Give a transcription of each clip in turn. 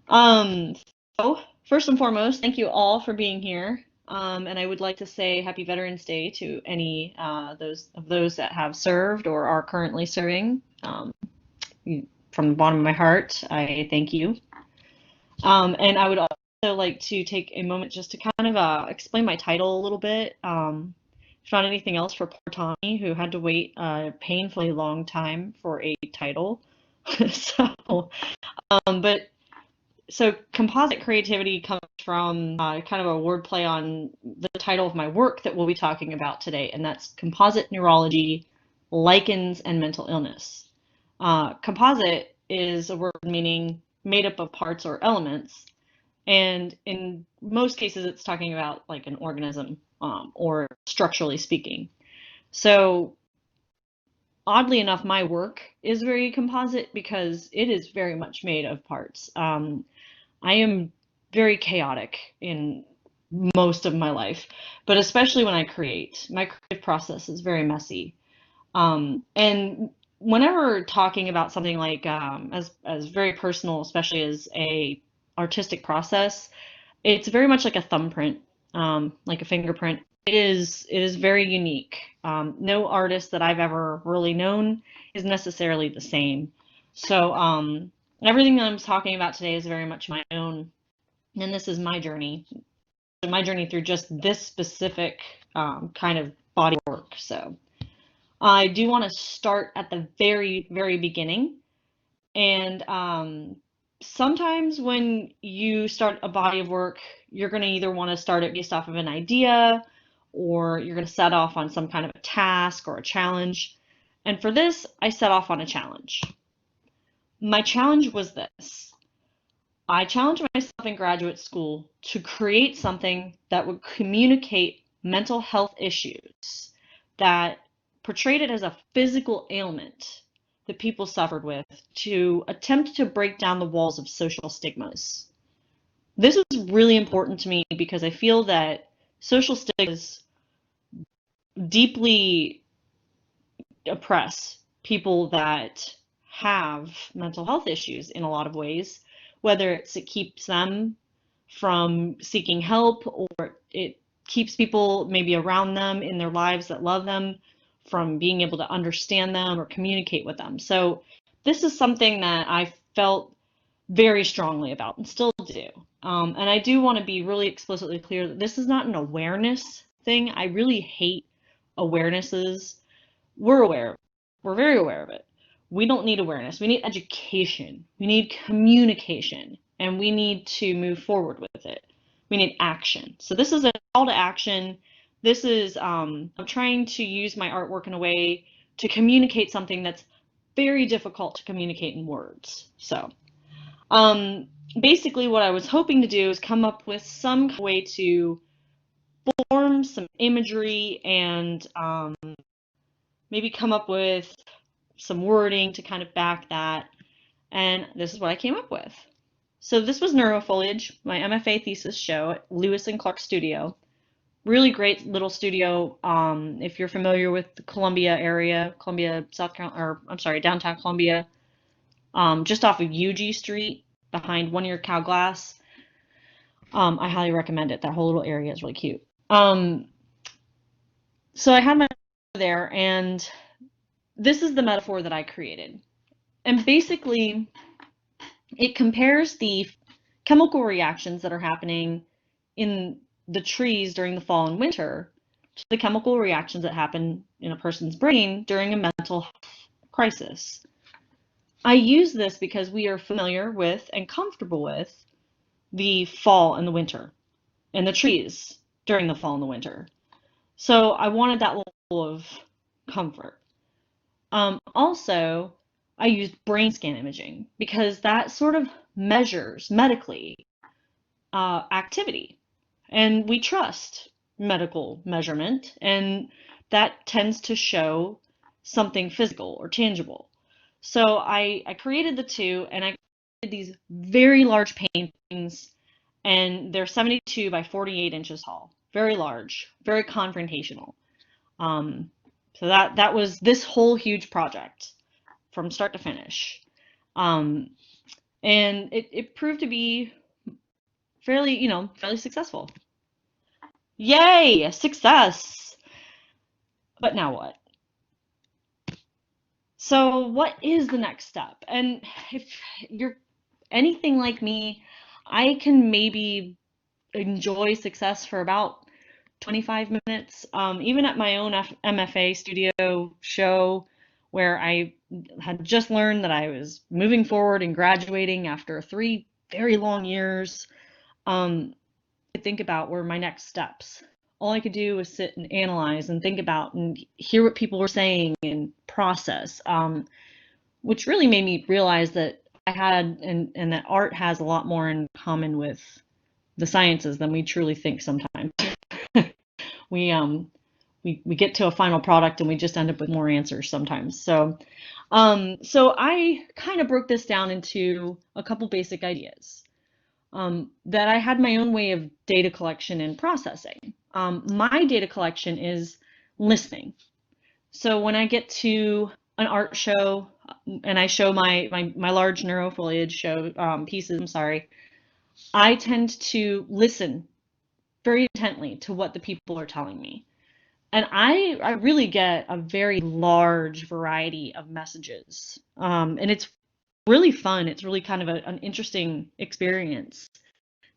Um, so first and foremost, thank you all for being here. And I would like to say Happy Veterans Day to any those that have served or are currently serving. From the bottom of my heart, I thank you. And I would also like to take a moment just to kind of explain my title a little bit. If not anything else, for poor Tommy, who had to wait a painfully long time for a title. So, but so composite creativity comes from kind of a wordplay on the title of my work that we'll be talking about today, and that's Composite Neurology, Lichens, and Mental Illness. Composite is a word meaning made up of parts or elements, and in most cases it's talking about like an organism, or structurally speaking. So oddly enough, my work is very composite because it is very much made of parts. I am very chaotic in most of my life, but especially when I create. My creative process is very messy. And whenever talking about something like as very personal, especially as a artistic process, it's very much like a thumbprint, like a fingerprint. It is very unique. No artist that I've ever really known is necessarily the same. So everything that I'm talking about today is very much my own, and this is my journey through just this specific kind of body work. So I do want to start at the very, very beginning. And sometimes when you start a body of work, you're going to either want to start it based off of an idea, or you're going to set off on some kind of a task or a challenge. And for this, I set off on a challenge. My challenge was this. I challenged myself in graduate school to create something that would communicate mental health issues, that portrayed it as a physical ailment that people suffered with, to attempt to break down the walls of social stigmas. This was really important to me because I feel that social stigmas deeply oppress people that have mental health issues in a lot of ways, whether it keeps them from seeking help, or it keeps people maybe around them in their lives that love them from being able to understand them or communicate with them. So this is something that I felt very strongly about and still do. And I do want to be really explicitly clear that this is not an awareness thing. I really hate awarenesses. We're aware. We're very aware of it. We don't need awareness. We need education. We need communication, and we need to move forward with it. We need action. So this is a call to action. This is I'm trying to use my artwork in a way to communicate something that's very difficult to communicate in words. So um, basically what I was hoping to do is come up with some way to form some imagery and maybe come up with some wording to kind of back that. And this is what I came up with. So this was Neuro Foliage, my MFA thesis show at Lewis and Clark Studio. Really great little studio. If you're familiar with the Columbia area, Columbia, South Carolina, or I'm sorry, downtown Columbia, just off of UG Street behind One Year Cow Glass. I highly recommend it. That whole little area is really cute. So I had my there, and this is the metaphor that I created. And basically, it compares the chemical reactions that are happening in the trees during the fall and winter to the chemical reactions that happen in a person's brain during a mental health crisis. I use this because we are familiar with and comfortable with the fall and the winter and the trees during the fall and the winter. So I wanted that level of comfort. Also, I used brain scan imaging because that sort of measures medically activity. And we trust medical measurement, and that tends to show something physical or tangible. So I created the two, and I created these very large paintings, and they're 72 by 48 inches tall. Very large, very confrontational. Um, so that was this whole huge project from start to finish. Um, And it proved to be fairly successful. Yay, success! But now what? So what is the next step? And if you're anything like me, I can maybe enjoy success for about 25 minutes. Even at my own MFA studio show, where I had just learned that I was moving forward and graduating after 3 very long years, I think about were my next steps. All I could do was sit and analyze and think about and hear what people were saying and process, which really made me realize that I had and that art has a lot more in common with the sciences than we truly think sometimes. we we get to a final product and we just end up with more answers sometimes. So I kind of broke this down into a couple basic ideas. That I had my own way of data collection and processing. My data collection is listening. So when I get to an art show and I show my large Neuro Foliage show pieces, I tend to listen very intently to what the people are telling me. And I really get a very large variety of messages. And it's really fun. It's really kind of an interesting experience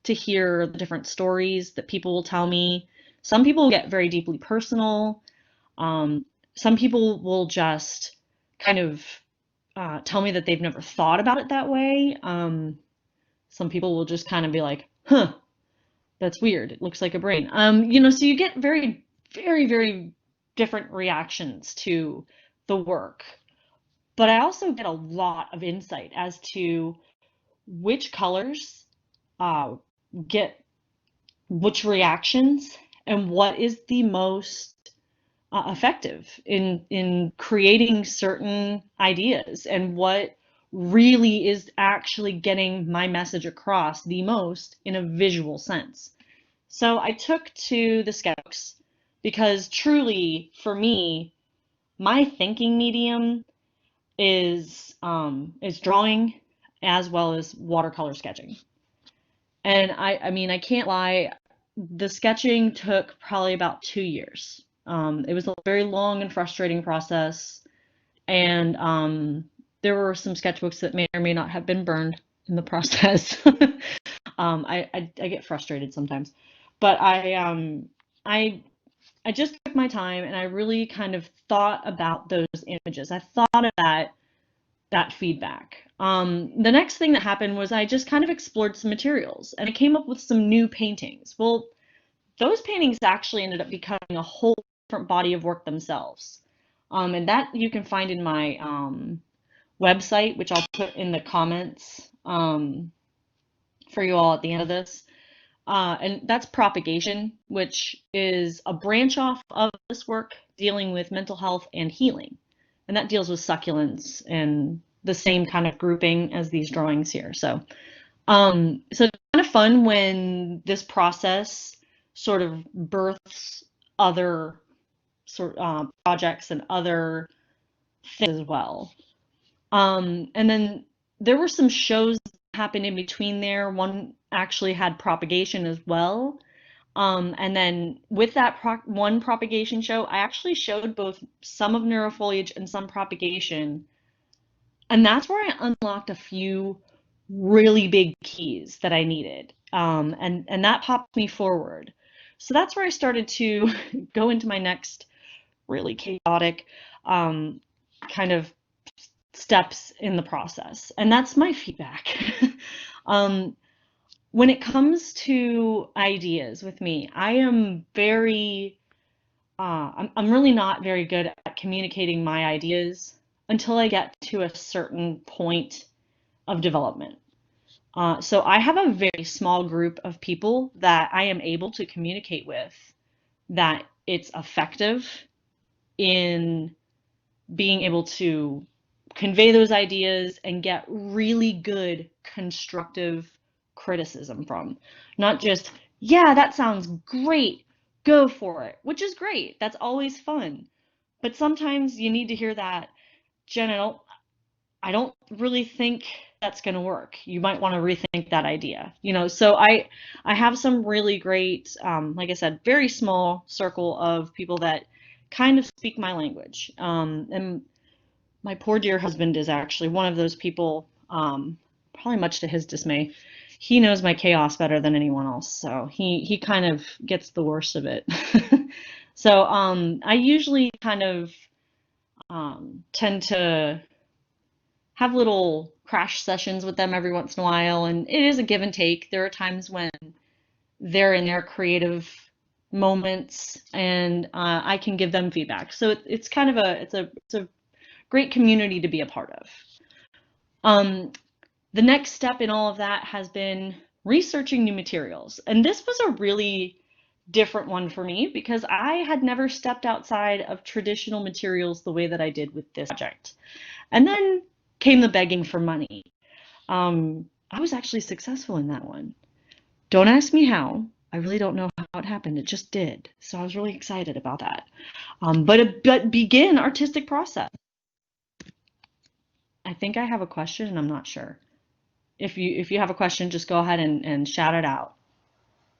to hear the different stories that people will tell me. Some people get very deeply personal. Some people will just kind of tell me that they've never thought about it that way. Some people will just kind of be like, huh, that's weird. It looks like a brain. So you get very, very, very different reactions to the work. But I also get a lot of insight as to which colors get which reactions and what is the most effective in creating certain ideas and what really is actually getting my message across the most in a visual sense. So I took to the sketchbooks because truly for me, my thinking medium is drawing as well as watercolor sketching. And I mean, I can't lie, the sketching took probably about 2 years. It was a very long and frustrating process. And there were some sketchbooks that may or may not have been burned in the process. I get frustrated sometimes. But I just took my time and I really kind of thought about those images. I thought of that feedback. The next thing that happened was I just kind of explored some materials and I came up with some new paintings. Well, those paintings actually ended up becoming a whole different body of work themselves. And that you can find in my website, which I'll put in the comments for you all at the end of this. And that's propagation, which is a branch off of this work dealing with mental health and healing. And that deals with succulents and the same kind of grouping as these drawings here. So it's kind of fun when this process sort of births other projects and other things as well. And then there were some shows that happened in between there. One actually had propagation as well. And then with that one propagation show, I actually showed both some of Neuro Foliage and some propagation. And that's where I unlocked a few really big keys that I needed. And that popped me forward. So that's where I started to go into my next really chaotic kind of steps in the process. And that's my feedback. When it comes to ideas with me, I am I'm really not very good at communicating my ideas until I get to a certain point of development. So I have a very small group of people that I am able to communicate with that it's effective in being able to convey those ideas and get really good constructive criticism from. Not just, yeah, that sounds great, go for it, which is great. That's always fun. But sometimes you need to hear that, Jen, I don't really think that's going to work. You might want to rethink that idea. So I have some really great, like I said, very small circle of people that kind of speak my language. And my poor dear husband is actually one of those people, probably much to his dismay. He knows my chaos better than anyone else, so he kind of gets the worst of it. So I usually kind of tend to have little crash sessions with them every once in a while, and it is a give and take. There are times when they're in their creative moments, and I can give them feedback. So it's kind of it's a great community to be a part of. The next step in all of that has been researching new materials, and this was a really different one for me because I had never stepped outside of traditional materials the way that I did with this project. And then came the begging for money. I was actually successful in that one. Don't ask me how. I really don't know how it happened. It just did. So I was really excited about that. But begin artistic process. I think I have a question and I'm not sure. If you have a question, just go ahead and shout it out.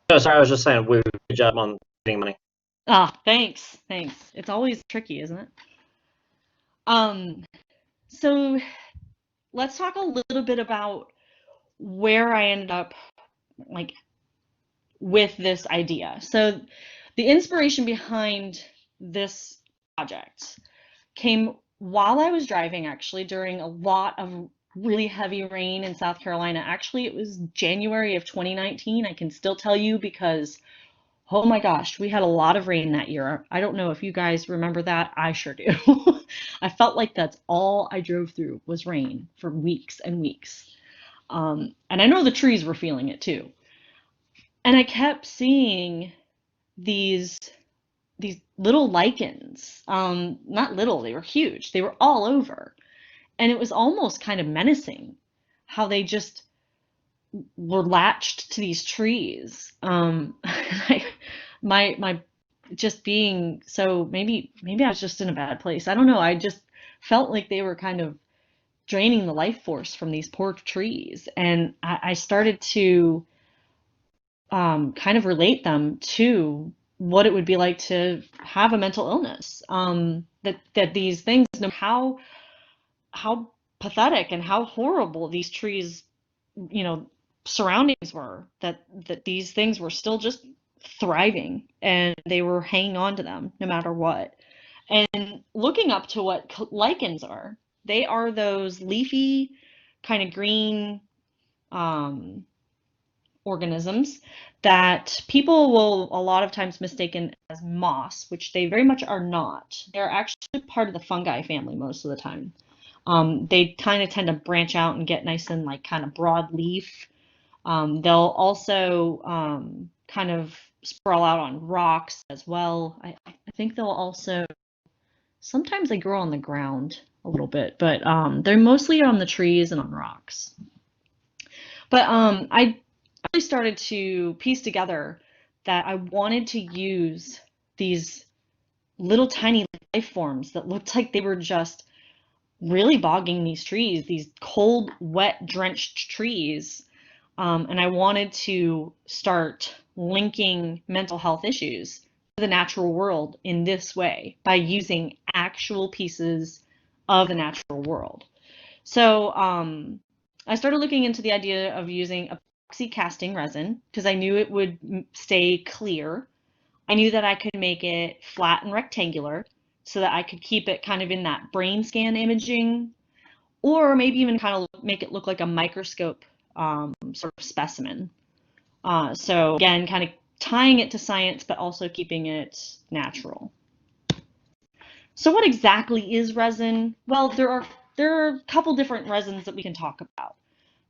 No, sorry, I was just saying, good job on getting money. Thanks. It's always tricky, isn't it? So let's talk a little bit about where I ended up like with this idea. So the inspiration behind this project came while I was driving, actually, during a lot of really heavy rain in South Carolina. Actually, it was January of 2019. I can still tell you because, oh my gosh, we had a lot of rain that year. I don't know if you guys remember that. I sure do. I felt like that's all I drove through was rain for weeks and weeks. And I know the trees were feeling it too. And I kept seeing these little lichens. Not little, they were huge. They were all over. And it was almost kind of menacing how they just were latched to these trees. My just being so maybe I was just in a bad place. I don't know. I just felt like they were kind of draining the life force from these poor trees, and I started to kind of relate them to what it would be like to have a mental illness. That these things, no matter how pathetic and how horrible these trees, surroundings were, that these things were still just thriving and they were hanging on to them no matter what. And looking up to what lichens are, they are those leafy, kind of green organisms that people will a lot of times mistaken as moss, which they very much are not. They're actually part of the fungi family most of the time. They kind of tend to branch out and get nice and like kind of broad leaf. They'll also kind of sprawl out on rocks as well. I think they'll also, sometimes they grow on the ground a little bit, but they're mostly on the trees and on rocks. But I really started to piece together that I wanted to use these little tiny life forms that looked like they were just really bogging these trees, these cold, wet, drenched trees. And I wanted to start linking mental health issues to the natural world in this way by using actual pieces of the natural world. So I started looking into the idea of using epoxy casting resin because I knew it would stay clear. I knew that I could make it flat and rectangular so that I could keep it kind of in that brain scan imaging, or maybe even kind of make it look like a microscope sort of specimen. So again, kind of tying it to science, but also keeping it natural. So what exactly is resin? Well, there are a couple different resins that we can talk about.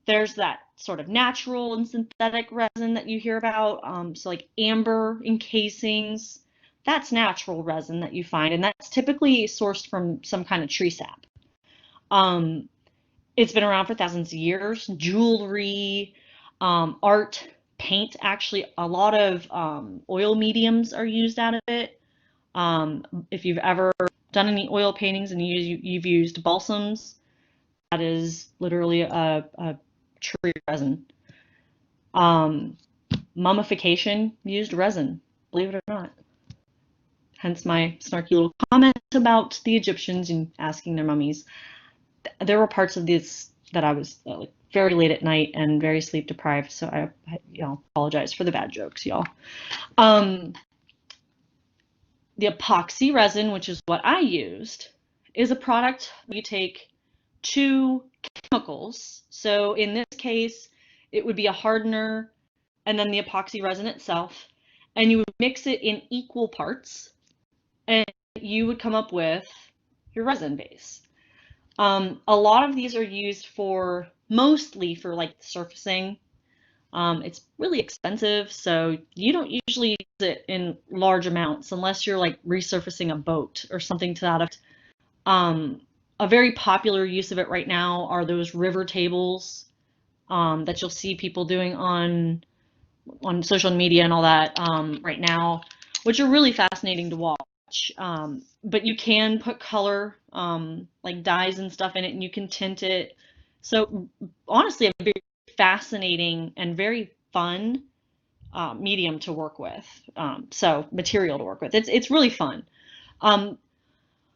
There's that sort of natural and synthetic resin that you hear about. So like amber encasings, that's natural resin that you find, and that's typically sourced from some kind of tree sap. It's been around for thousands of years. Jewelry, art, paint, actually a lot of oil mediums are used out of it. If you've ever done any oil paintings and you've used balsams, that is literally a tree resin. Mummification used resin, believe it or not. Hence my snarky little comment about the Egyptians and asking their mummies. There were parts of this that I was like very late at night and very sleep deprived, so I apologize for the bad jokes, y'all. The epoxy resin, which is what I used, is a product you take two chemicals. So in this case, it would be a hardener and then the epoxy resin itself, and you would mix it in equal parts, and you would come up with your resin base. A lot of these are used mostly for like surfacing. It's really expensive, so you don't usually use it in large amounts unless you're like resurfacing a boat or something to that effect. A very popular use of it right now are those river tables that you'll see people doing on social media and all that right now, which are really fascinating to watch. But you can put color, like dyes and stuff in it, and you can tint it. So honestly, a very fascinating and very fun medium to work with. So material to work with. It's really fun.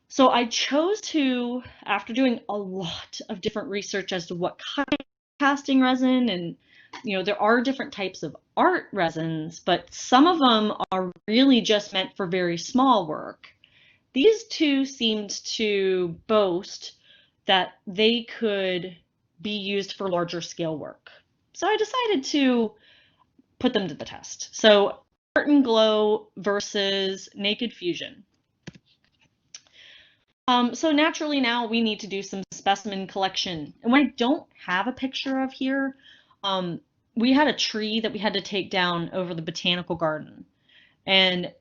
So I chose to, after doing a lot of different research as to what kind of casting resin, and there are different types of art resins, but some of them are really just meant for very small work. These two seemed to boast that they could be used for larger scale work. So I decided to put them to the test. So Art and Glow versus Naked Fusion. So naturally now we need to do some specimen collection. And what I don't have a picture of here, we had a tree that we had to take down over the botanical garden. And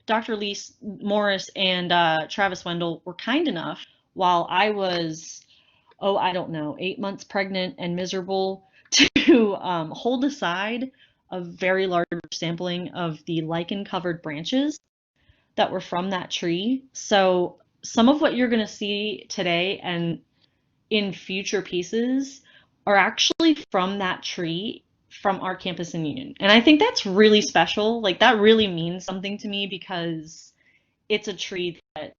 Dr. Lee Morris and Travis Wendell were kind enough while I was, I don't know, 8 months pregnant and miserable to hold aside a very large sampling of the lichen-covered branches that were from that tree. So some of what you're going to see today and in future pieces are actually from that tree from our campus in Union. And I think that's really special. Like that really means something to me because it's a tree that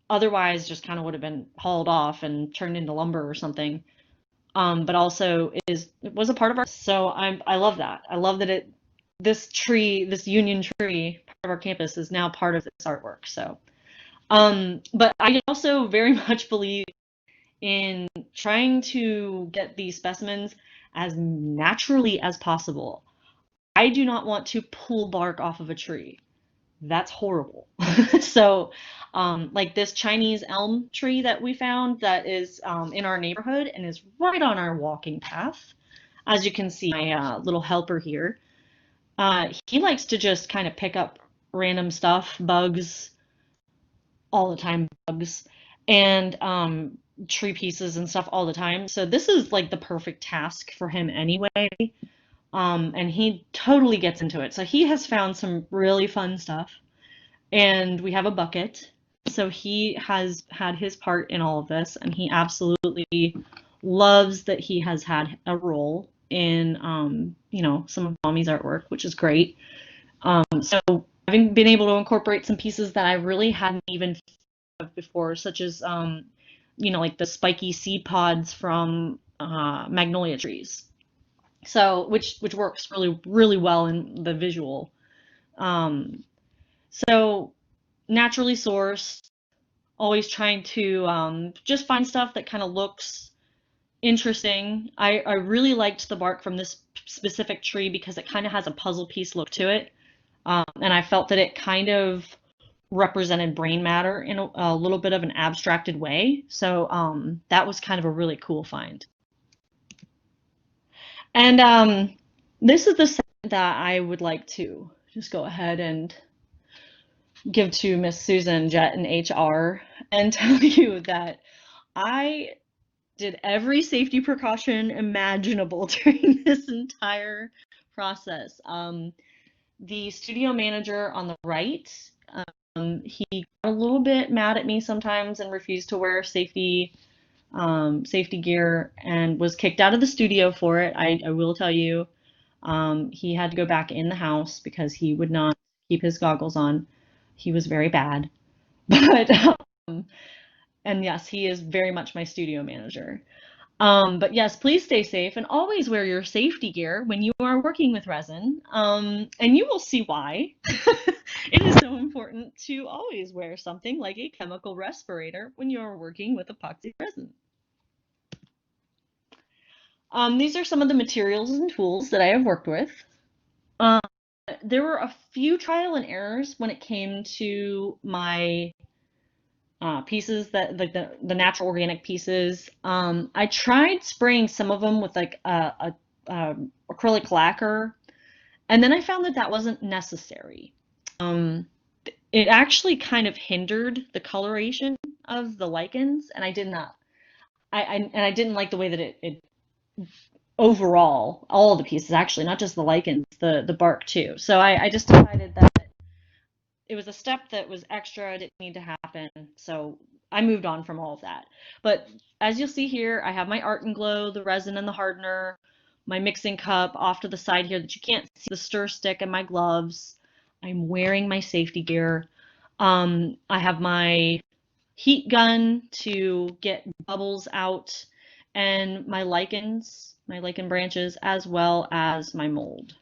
otherwise just kind of would have been hauled off and turned into lumber or something. But also it was a part of our, so I love that. I love that this Union tree, part of our campus, is now part of this artwork. So but I also very much believe in trying to get these specimens as naturally as possible. I do not want to pull bark off of a tree. That's horrible. So like this Chinese elm tree that we found that is in our neighborhood and is right on our walking path. As you can see, my little helper here, he likes to just kind of pick up random stuff, bugs, all the time, and tree pieces and stuff all the time. So this is like the perfect task for him anyway. And he totally gets into it. So he has found some really fun stuff. And we have a bucket. So he has had his part in all of this, and he absolutely loves that he has had a role in some of Mommy's artwork, which is great. So having been able to incorporate some pieces that I really hadn't even thought of before, such as like the spiky seed pods from magnolia trees. So which works really, really well in the visual. So naturally sourced, always trying to just find stuff that kind of looks interesting. I really liked the bark from this specific tree because it kind of has a puzzle piece look to it. And I felt that it kind of represented brain matter in a little bit of an abstracted way. So that was kind of a really cool find. And this is the set that I would like to just go ahead and give to Miss Susan Jett in HR and tell you that I did every safety precaution imaginable during this entire process. The studio manager on the right, he got a little bit mad at me sometimes and refused to wear safety safety gear and was kicked out of the studio for it. I will tell you, he had to go back in the house because he would not keep his goggles on. He was very bad. But and yes, he is very much my studio manager. But yes, please stay safe and always wear your safety gear when you are working with resin. And you will see why. It is so important to always wear something like a chemical respirator when you are working with epoxy resin. These are some of the materials and tools that I have worked with. There were a few trial and errors when it came to my pieces, that like the natural organic pieces. I tried spraying some of them with like a acrylic lacquer, and then I found that that wasn't necessary. It actually kind of hindered the coloration of the lichens, and I did not. I didn't like the way that it overall, all of the pieces actually, not just the lichens, the bark too. So I just decided that it was a step that was extra, didn't need to happen. So I moved on from all of that. But as you'll see here, I have my Art and Glow, the resin and the hardener, my mixing cup off to the side here that you can't see, the stir stick, and my gloves. I'm wearing my safety gear. I have my heat gun to get bubbles out, and my lichens, my lichen branches, as well as my mold.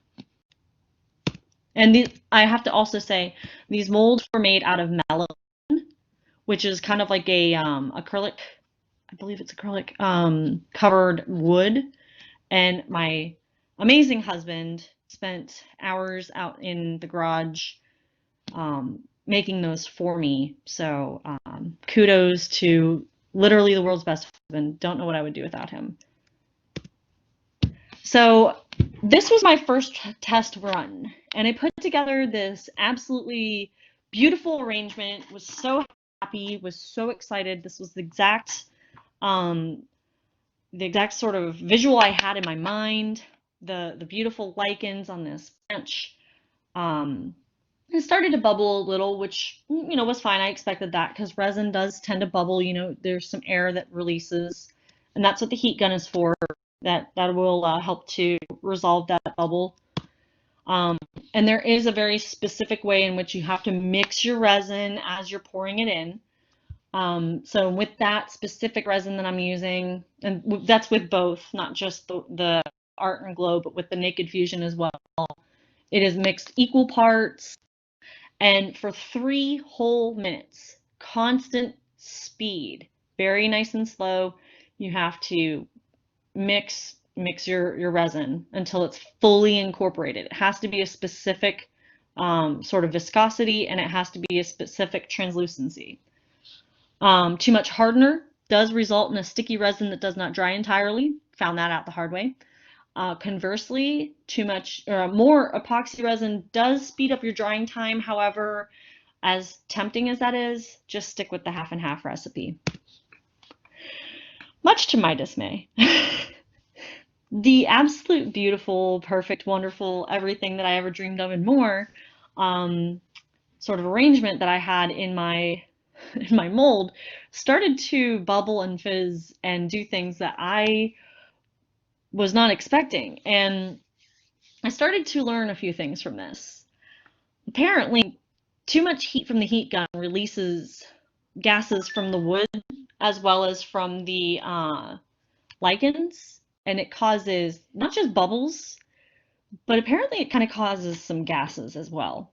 And these, I have to also say, these molds were made out of melamine, which is kind of like a acrylic, I believe it's acrylic, covered wood. And my amazing husband spent hours out in the garage making those for me. So kudos to literally the world's best husband. Don't know what I would do without him. So this was my first test run, and I put together this absolutely beautiful arrangement, was so happy, was so excited. This was the exact sort of visual I had in my mind, the beautiful lichens on this branch. It started to bubble a little, which, you know, was fine. I expected that because resin does tend to bubble. You know, there's some air that releases, and that's what the heat gun is for. That will help to resolve that bubble. And there is a very specific way in which you have to mix your resin as you're pouring it in. So with that specific resin that I'm using, and that's with both, not just the Art and Glow, but with the Naked Fusion as well. It is mixed equal parts, and for 3 whole minutes, constant speed, very nice and slow, you have to mix your resin until it's fully incorporated. It has to be a specific sort of viscosity, and it has to be a specific translucency. Too much hardener does result in a sticky resin that does not dry entirely. Found that out the hard way. Conversely, too much or more epoxy resin does speed up your drying time. However, as tempting as that is, just stick with the half and half recipe. Much to my dismay. The absolute beautiful, perfect, wonderful, everything that I ever dreamed of and more sort of arrangement that I had in my mold started to bubble and fizz and do things that I was not expecting. And I started to learn a few things from this. Apparently, too much heat from the heat gun releases gases from the wood as well as from the lichens, and it causes not just bubbles, but apparently it kind of causes some gases as well.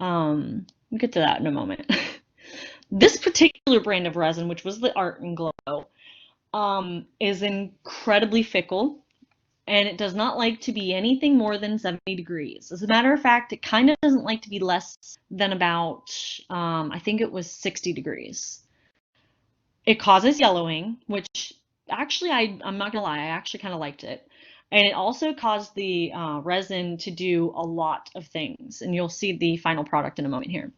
We'll get to that in a moment. This particular brand of resin, which was the Art and Glow, is incredibly fickle, and it does not like to be anything more than 70 degrees. As a matter of fact, it kind of doesn't like to be less than about, I think it was 60 degrees. It causes yellowing, which actually, I'm not gonna lie, I actually kind of liked it. And it also caused the resin to do a lot of things, and you'll see the final product in a moment here.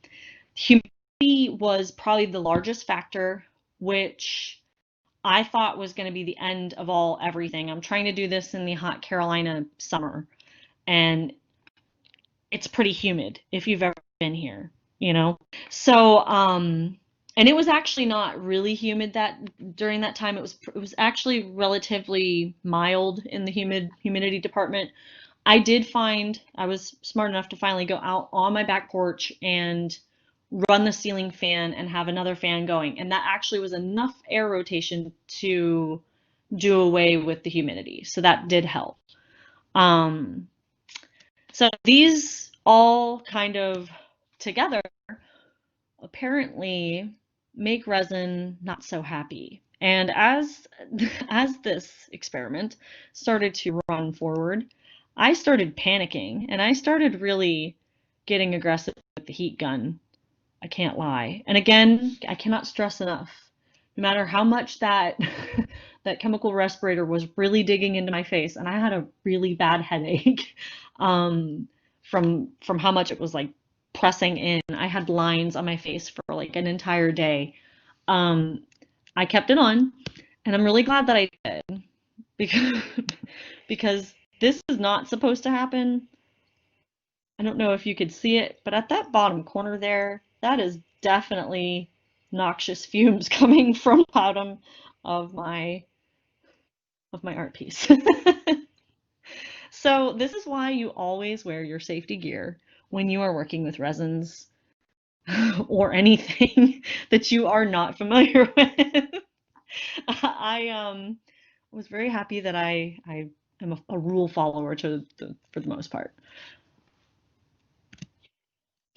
Humidity was probably the largest factor, which I thought was going to be the end of everything. I'm trying to do this in the hot Carolina summer, and it's pretty humid if you've ever been here, you know? So And it was actually not really humid during that time. It was actually relatively mild in the humidity department. I was smart enough to finally go out on my back porch and run the ceiling fan and have another fan going. And that actually was enough air rotation to do away with the humidity. So that did help. Um, so these all kind of together apparently make resin not so happy. And as this experiment started to run forward, I started panicking and I started really getting aggressive with the heat gun. I can't lie. And again, I cannot stress enough, no matter how much that that chemical respirator was really digging into my face, and I had a really bad headache from how much it was like pressing in. I had lines on my face for like an entire day. Um, I kept it on, and I'm really glad that I did because because this is not supposed to happen. I don't know if you could see it, but at that bottom corner there, that is definitely noxious fumes coming from the bottom of my art piece. So this is why you always wear your safety gear when you are working with resins or anything that you are not familiar with. I was very happy that I am a rule follower for the most part.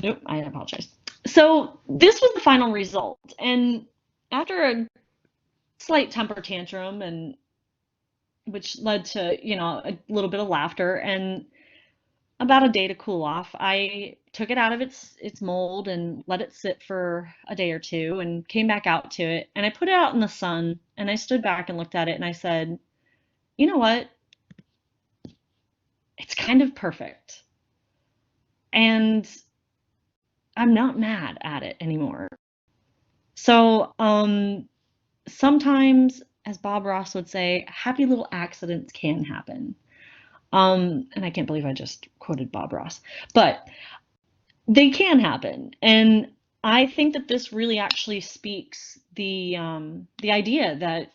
Nope, I apologize. So this was the final result, and after a slight temper tantrum, and which led to, a little bit of laughter and about a day to cool off, I took it out of its mold and let it sit for a day or two and came back out to it, and I put it out in the sun, and I stood back and looked at it and I said, you know what? It's kind of perfect. And I'm not mad at it anymore. So, sometimes, as Bob Ross would say, happy little accidents can happen. And I can't believe I just quoted Bob Ross, but they can happen. And I think that this really actually speaks the idea that,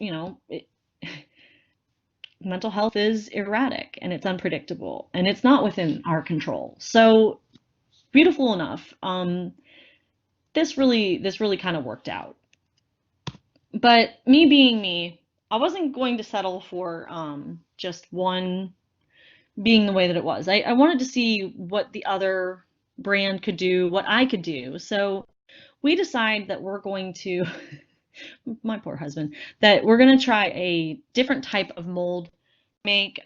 mental health is erratic and it's unpredictable and it's not within our control. So beautiful enough. This really kind of worked out. But me being me, I wasn't going to settle for just one being the way that it was. I wanted to see what the other brand could do, what I could do. So we decide that we're going to, my poor husband, that we're going to try a different type of mold, make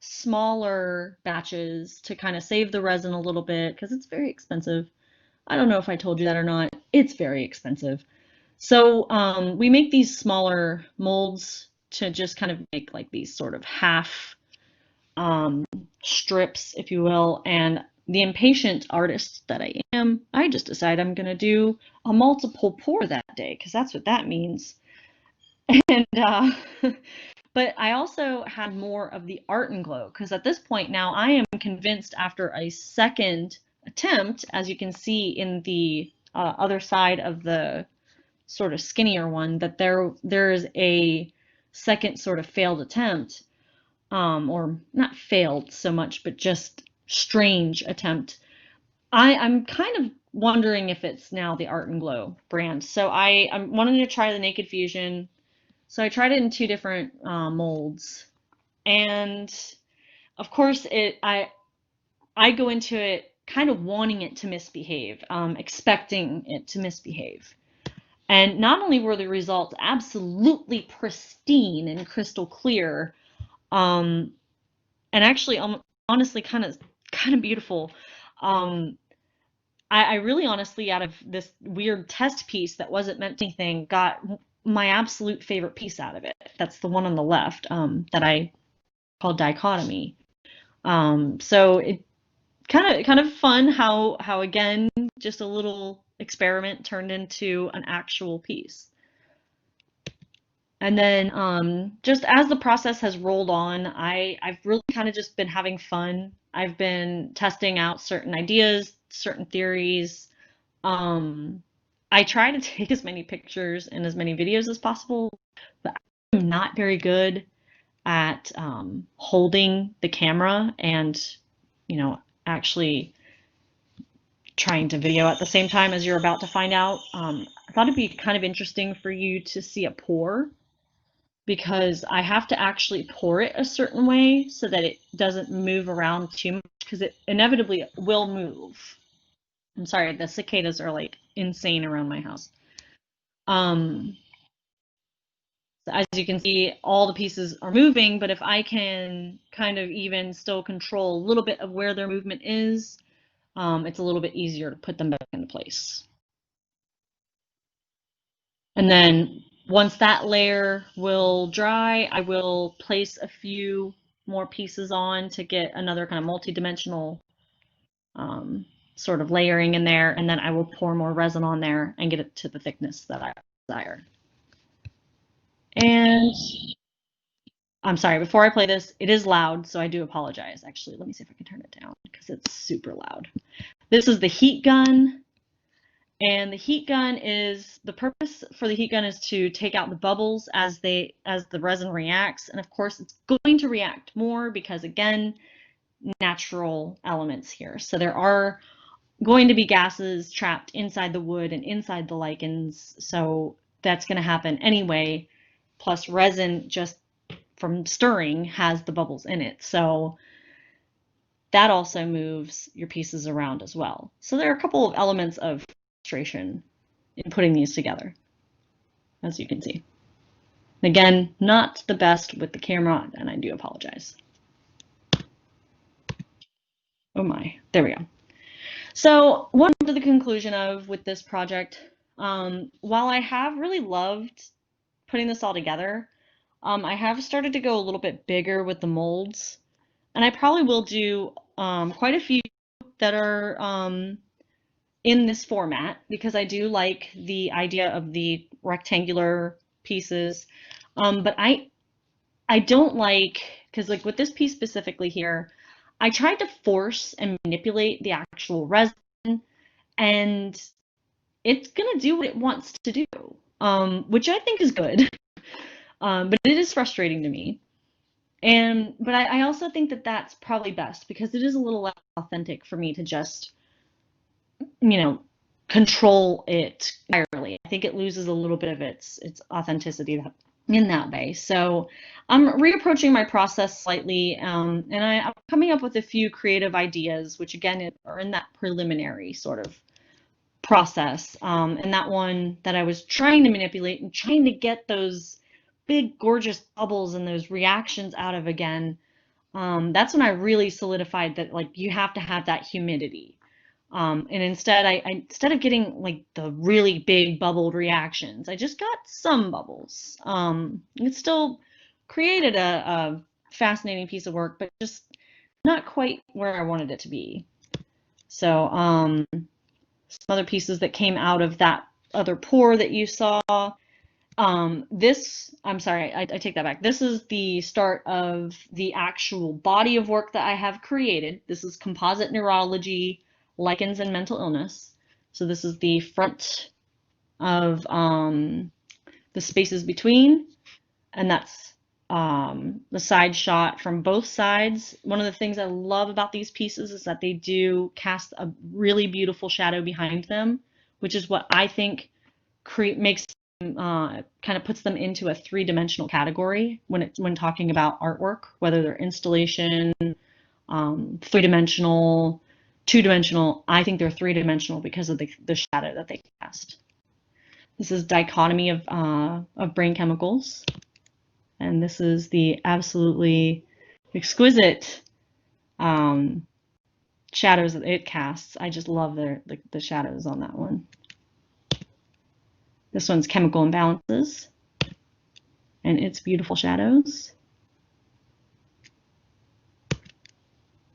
smaller batches to kind of save the resin a little bit because it's very expensive. I don't know if I told you that or not. It's very expensive. So we make these smaller molds to just kind of make like these sort of half strips, if you will. And the impatient artist that I am, I just decide I'm going to do a multiple pour that day because that's what that means. And but I also had more of the art and glow because at this point now I am convinced after a second attempt, as you can see in the other side of the sort of skinnier one, that there is a second sort of failed attempt, or not failed so much, but just strange attempt. I'm kind of wondering if it's now the Art and Glow brand. So I'm wanting to try the Naked Fusion. So I tried it in two different molds, and of course I go into it kind of wanting it to misbehave, expecting it to misbehave. And not only were the results absolutely pristine and crystal clear, and actually honestly kind of beautiful. I really honestly, out of this weird test piece that wasn't meant to anything, got my absolute favorite piece out of it. That's the one on the left, that I called Dichotomy. So it kind of fun how again just a little experiment turned into an actual piece. And then just as the process has rolled on, I've really kind of just been having fun. I've been testing out certain ideas, certain theories, um, I try to take as many pictures and as many videos as possible, but I'm not very good at holding the camera and, actually trying to video at the same time, as you're about to find out. I thought it'd be kind of interesting for you to see a pour, because I have to actually pour it a certain way so that it doesn't move around too much, because it inevitably will move. I'm sorry, the cicadas are like insane around my house. As you can see, all the pieces are moving, but if I can kind of even still control a little bit of where their movement is, it's a little bit easier to put them back into place. And then once that layer will dry, I will place a few more pieces on to get another kind of multi-dimensional sort of layering in there, and then I will pour more resin on there and get it to the thickness that I desire. And I'm sorry, before I play this, it is loud, so I do apologize. Actually, let me see if I can turn it down because it's super loud. This is the heat gun, and the heat gun is, the purpose for the heat gun is to take out the bubbles as the resin reacts, and of course it's going to react more because, again, natural elements here. So there are going to be gases trapped inside the wood and inside the lichens, so that's going to happen anyway. Plus resin, just from stirring, has the bubbles in it, so that also moves your pieces around as well. So there are a couple of elements of frustration in putting these together, as you can see. Again, not the best with the camera, and I do apologize. Oh my, there we go. So what I'm to the conclusion of with this project, while I have really loved putting this all together, I have started to go a little bit bigger with the molds, and I probably will do quite a few that are in this format, because I do like the idea of the rectangular pieces, but I don't like, because like with this piece specifically here, I tried to force and manipulate the actual resin, and it's gonna do what it wants to do, which I think is good, but it is frustrating to me. But I also think that that's probably best, because it is a little less authentic for me to just, control it entirely. I think it loses a little bit of its authenticity in that way. So I'm reapproaching my process slightly, and I'm coming up with a few creative ideas, which again are in that preliminary sort of process. And that one that I was trying to manipulate and trying to get those big, gorgeous bubbles and those reactions out of again, that's when I really solidified that, like, you have to have that humidity. And instead, instead of getting like the really big bubbled reactions, I just got some bubbles. It still created a fascinating piece of work, but just not quite where I wanted it to be. So some other pieces that came out of that other pour that you saw. I'm sorry, I take that back. This is the start of the actual body of work that I have created. This is Composite Neurology, Lichens and Mental Illness. So this is the front of the spaces between, and that's the side shot from both sides. One of the things I love about these pieces is that they do cast a really beautiful shadow behind them, which is what I think makes kind of puts them into a three-dimensional category when talking about artwork, whether they're installation, three-dimensional, two-dimensional. I think they're three-dimensional because of the shadow that they cast. This is dichotomy of brain chemicals, and this is the absolutely exquisite shadows that it casts. I just love the shadows on that one. This one's chemical imbalances, and its beautiful shadows.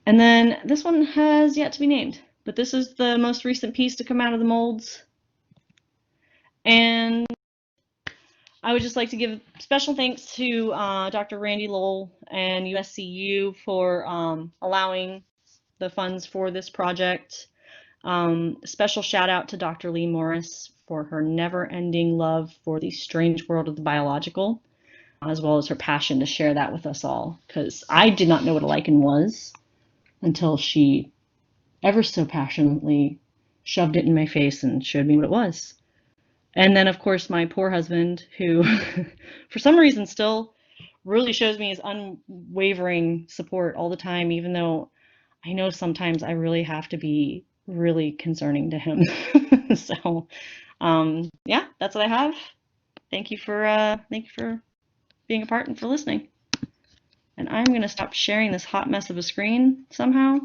And then this one has yet to be named, but this is the most recent piece to come out of the molds. And I would just like to give special thanks to Dr. Randy Lowell and USCU for allowing the funds for this project. Special shout out to Dr. Lee Morris for her never-ending love for the strange world of the biological, as well as her passion to share that with us all, because I did not know what a lichen was until she ever so passionately shoved it in my face and showed me what it was. And then, of course, my poor husband, who for some reason still really shows me his unwavering support all the time, even though I know sometimes I really have to be really concerning to him. So, yeah, that's what I have. Thank you for being a part and for listening. And I'm gonna stop sharing this hot mess of a screen somehow.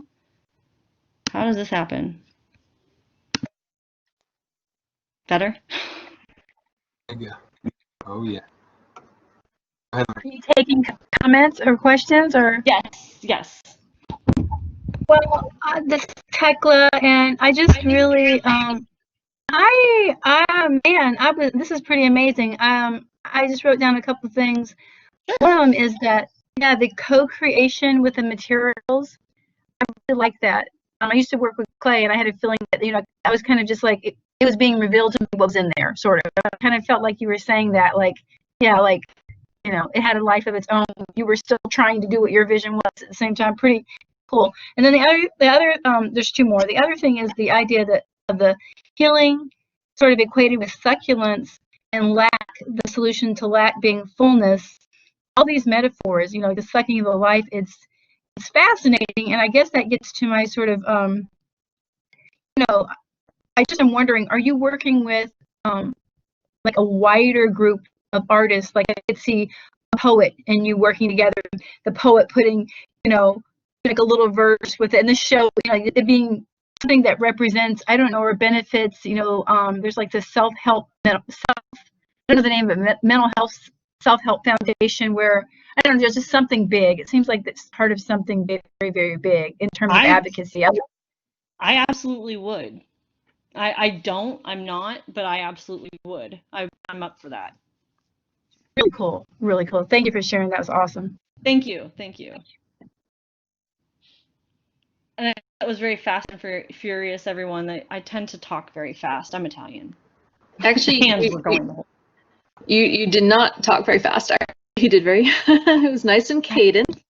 How does this happen? Better? Yeah. Oh yeah. Are you taking comments or questions or? Yes, yes. Well, this is Tekla, and I just really, this is pretty amazing. I just wrote down a couple of things. One of them is that, yeah, the co-creation with the materials, I really like that. I used to work with clay, and I had a feeling that, I was kind of just like, it was being revealed to me what was in there, sort of. I kind of felt like you were saying that, like, yeah, like, it had a life of its own. You were still trying to do what your vision was at the same time. Pretty cool. And then the other, there's two more. The other thing is the idea that of the healing sort of equated with succulence and lack, the solution to lack being fullness. All these metaphors, the sucking of the life, it's fascinating. And I guess that gets to my sort of, I just am wondering, are you working with like a wider group of artists? Like I could see a poet and you working together, the poet putting, like a little verse with it, and the show, it being something that represents, I don't know, or benefits, there's like the self-help, I don't know the name of it, mental health self-help foundation, where, I don't know, there's just something big. It seems like it's part of something big, very, very big in terms of advocacy. I absolutely would. I'm not, but I absolutely would. I'm up for that. Really cool. Really cool. Thank you for sharing. That was awesome. Thank you. Thank you. And that was very fast and furious, everyone. I tend to talk very fast. I'm Italian. Actually, Hands were going the whole. You did not talk very fast. You did very. It was nice and cadent.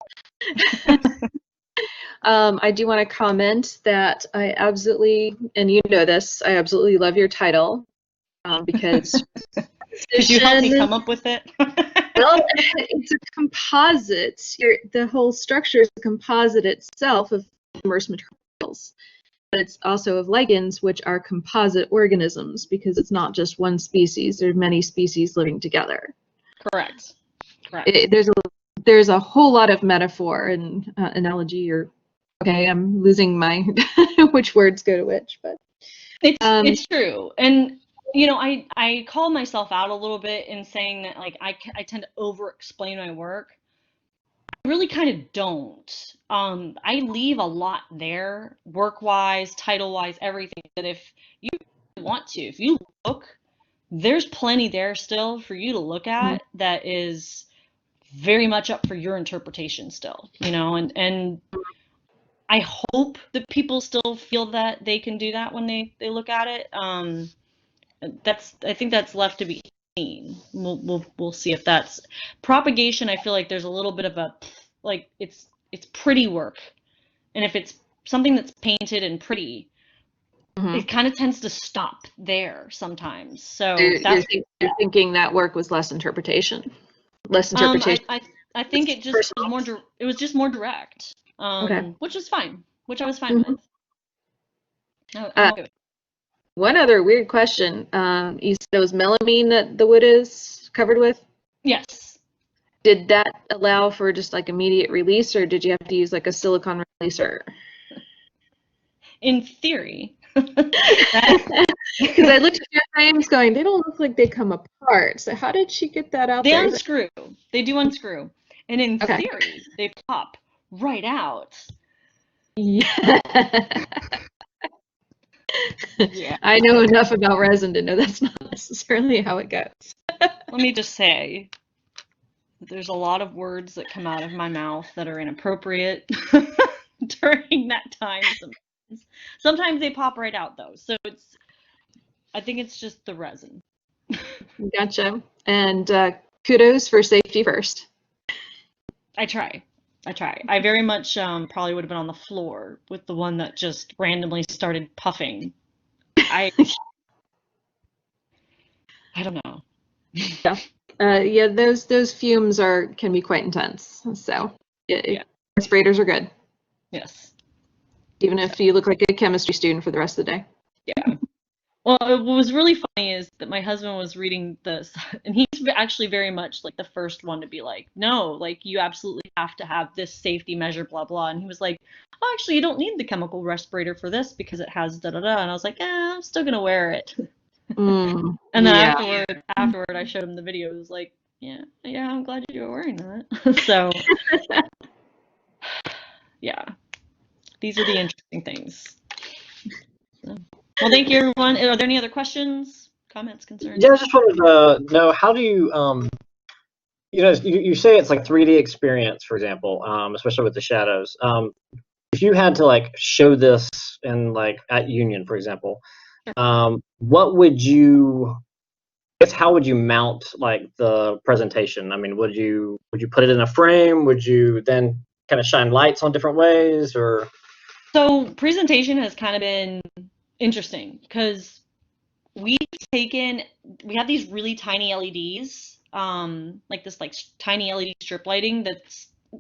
I do want to comment that I absolutely, and you know this, I absolutely love your title because. Did you help me come up with it? Well, it's a composite. The whole structure is a composite itself of immersed materials, but it's also of lichens, which are composite organisms, because it's not just one species. There are many species living together. Correct. There's a whole lot of metaphor and analogy. Okay, I'm losing my which words go to which, but it's true. And I call myself out a little bit in saying that, like, I tend to over-explain my work. I really kind of don't. I leave a lot there, work-wise, title-wise, everything, that if you want to, if you look, there's plenty there still for you to look at that is very much up for your interpretation still, and I hope that people still feel that they can do that when they look at it. I think that's left to be seen. We'll see if that's propagation. I feel like there's a little bit of a, like, it's pretty work, and if it's something that's painted and pretty, it kind of tends to stop there sometimes. So you're thinking that work was less interpretation. I think it just was more. It was just more direct, which was fine. Which I was fine with. I'm okay with. One other weird question. You said it was melamine that the wood is covered with? Yes. Did that allow for just like immediate release, or did you have to use like a silicone releaser? In theory. Because I looked at your frames going, they don't look like they come apart. So how did she get that out there? They unscrew. They do unscrew. And in theory, they pop right out. Yeah. Yeah. I know enough about resin to know that's not necessarily how it goes. Let me just say, there's a lot of words that come out of my mouth that are inappropriate during that time. Sometimes they pop right out though. So I think it's just the resin. Gotcha. And kudos for safety first. I try. I very much probably would have been on the floor with the one that just randomly started puffing. I don't know. Yeah, those fumes can be quite intense. So Yeah. respirators are good, Yes. even if you look like a chemistry student for the rest of the day. Yeah. Well, what was really funny is that my husband was reading this, and he's actually very much like the first one to be like, no, like you absolutely have to have this safety measure, blah, blah. And he was like, oh, actually, you don't need the chemical respirator for this because it has da da da. And I was like, I'm still gonna wear it. And then Yeah. afterward, I showed him the video. It was like, yeah, I'm glad you were wearing that. So, yeah, these are the interesting things. So. Well, thank you, everyone. Are there any other questions, comments, concerns? Yeah, I just wanted to know, how do you, you say it's like 3D experience, for example, especially with the shadows. If you had to like show this in like at Union, for example, what would you, I guess, how would you mount like the presentation? I mean, would you put it in a frame? Would you then kind of shine lights on different ways, or? So presentation has kind of been interesting because we have these really tiny LEDs, like this like tiny LED strip lighting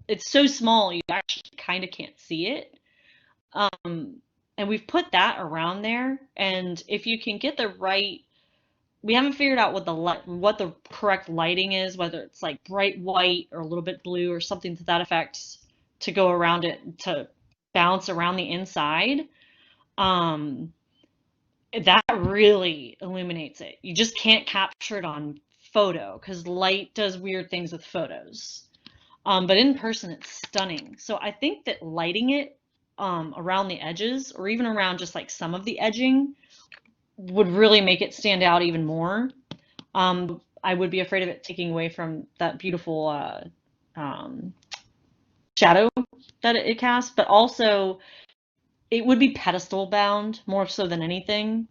it's so small you actually kind of can't see it. And we've put that around there, and if you can get the right, we haven't figured out what the correct lighting is, whether it's like bright white or a little bit blue or something to that effect to go around it to bounce around the inside. That really illuminates it. You just can't capture it on photo because light does weird things with photos. But in person, it's stunning. So I think that lighting it around the edges, or even around just like some of the edging, would really make it stand out even more. I would be afraid of it taking away from that beautiful shadow that it casts, but also it would be pedestal bound more so than anything.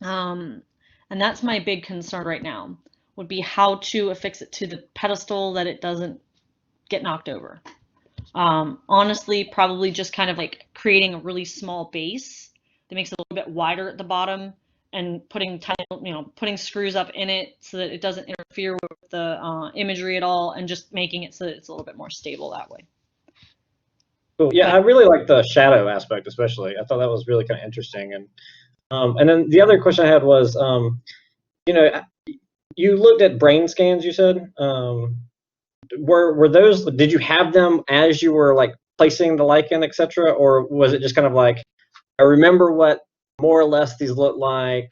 And that's my big concern right now, would be how to affix it to the pedestal that it doesn't get knocked over. Honestly, probably just kind of like creating a really small base that makes it a little bit wider at the bottom and putting screws up in it so that it doesn't interfere with the imagery at all, and just making it so that it's a little bit more stable that way. Cool. Yeah, I really like the shadow aspect, especially. I thought that was really kind of interesting. And then the other question I had was, you looked at brain scans, you said. Were those, did you have them as you were like placing the lichen, etc., or was it just kind of like, I remember what more or less these look like?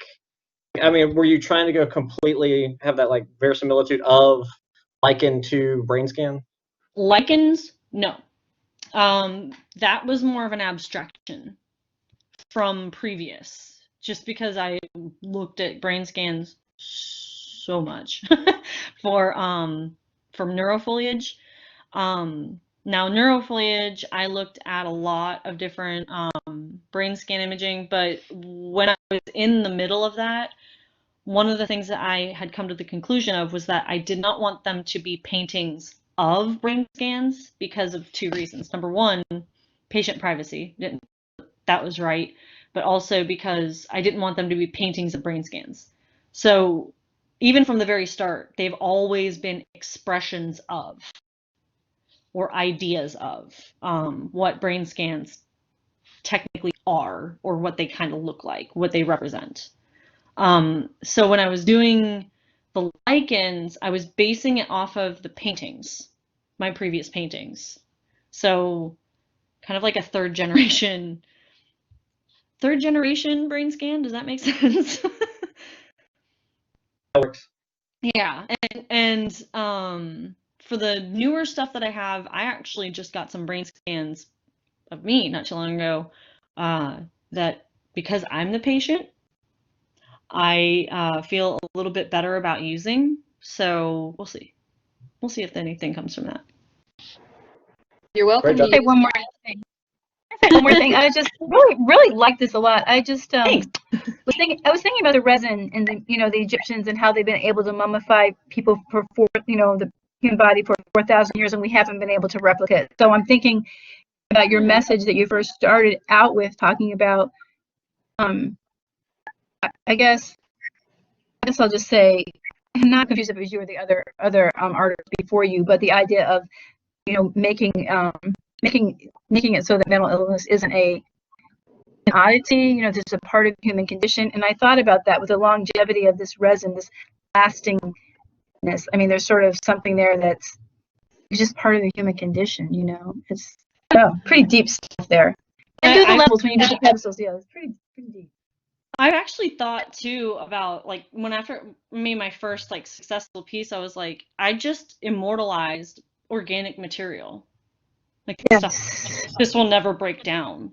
I mean, were you trying to go completely, have that like verisimilitude of lichen to brain scan? Lichens, no. That was more of an abstraction from previous, just because I looked at brain scans so much from Neuro Foliage. Now, Neuro Foliage, I looked at a lot of different brain scan imaging, but when I was in the middle of that, one of the things that I had come to the conclusion of was that I did not want them to be paintings of brain scans because of two reasons. Number one, patient privacy. That was right. But also because I didn't want them to be paintings of brain scans. So even from the very start, they've always been expressions of, or ideas of, what brain scans technically are, or what they kind of look like, what they represent. So when I was doing the lichens, I was basing it off of the paintings, my previous paintings. So kind of like a third generation brain scan. Does that make sense? That works. Yeah, and for the newer stuff that I have, I actually just got some brain scans of me not too long ago, that because I'm the patient, I feel a little bit better about using. So we'll see. We'll see if anything comes from that. You're welcome. Great job. Say one more thing. One more thing. I just really like this a lot. I just Thanks. was thinking about the resin and the the Egyptians and how they've been able to mummify people for the human body for 4,000 years, and we haven't been able to replicate. So I'm thinking about your message that you first started out with, talking about. I guess I'll just say, I'm not confused if it was you or the other artists before you, but the idea of making it so that mental illness isn't an oddity, this is a part of the human condition. And I thought about that with the longevity of this resin, this lastingness. I mean, there's sort of something there that's just part of the human condition, It's pretty deep stuff there. And through the levels, when you do the pedestals, it's pretty deep. I've actually thought too about, like, when after I made my first like successful piece, I was like, I just immortalized organic material. Like, stuff this will never break down.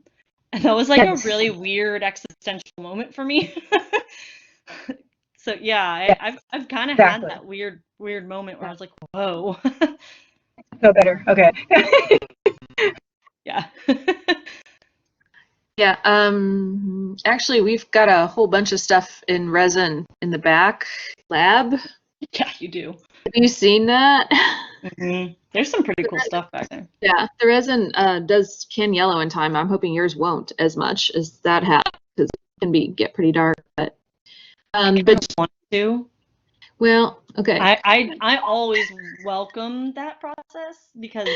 And that was like a really weird existential moment for me. So yeah, I've kind of had that weird moment where I was like, whoa. No better. Okay. Yeah. Yeah, actually, we've got a whole bunch of stuff in resin in the back lab. Yeah, you do. Have you seen that? Mm-hmm. There's some pretty cool stuff back there. Yeah, the resin can yellow in time. I'm hoping yours won't as much as that has, because it can get pretty dark. But want to. Well, okay. I always welcome that process because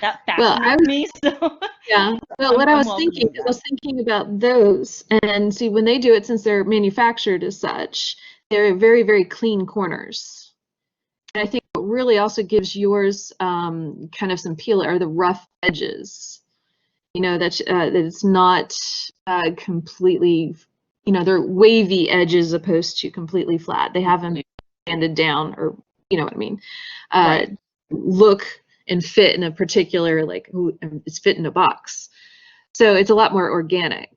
that fascinates me. So yeah. Well, what I was thinking about those, and see, when they do it, since they're manufactured as such, they're very, very clean corners. And I think what really also gives yours kind of some peel are the rough edges. That it's not completely, they're wavy edges opposed to completely flat. They haven't sanded down, or you know what I mean. Right. Look and fit in a particular, like, it's fit in a box. So it's a lot more organic,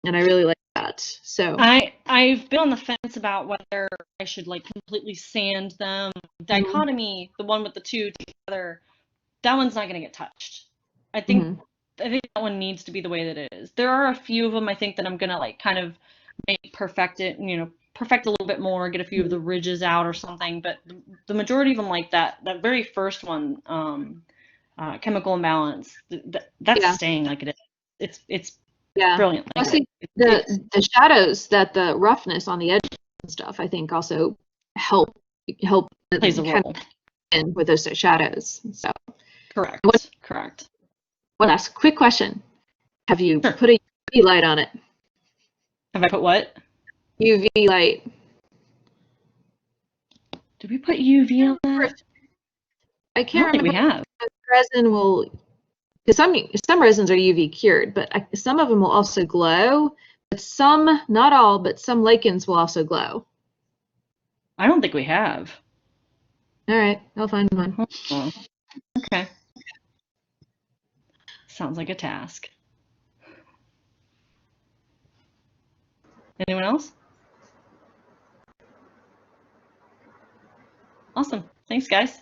and I really like that. So I've been on the fence about whether I should like completely sand them. Dichotomy, the one with the two together, that one's not going to get touched. I think that one needs to be the way that it is. There are a few of them I think that I'm going to like kind of perfect a little bit more, get a few of the ridges out or something, but the majority of them, like that very first one, chemical imbalance, that's staying like it is. It's brilliant. I think the shadows, that the roughness on the edges and stuff, I think also help plays a role in with those shadows. So correct. One last quick question: have you put a UV light on it? Have I put what? UV light. Did we put UV on that? I can't remember. We have. Resin will, because some resins are UV cured, but some of them will also glow. But some, not all, but some lichens will also glow. I don't think we have. All right, I'll find one. Oh, okay. Sounds like a task. Anyone else? Awesome. Thanks, guys.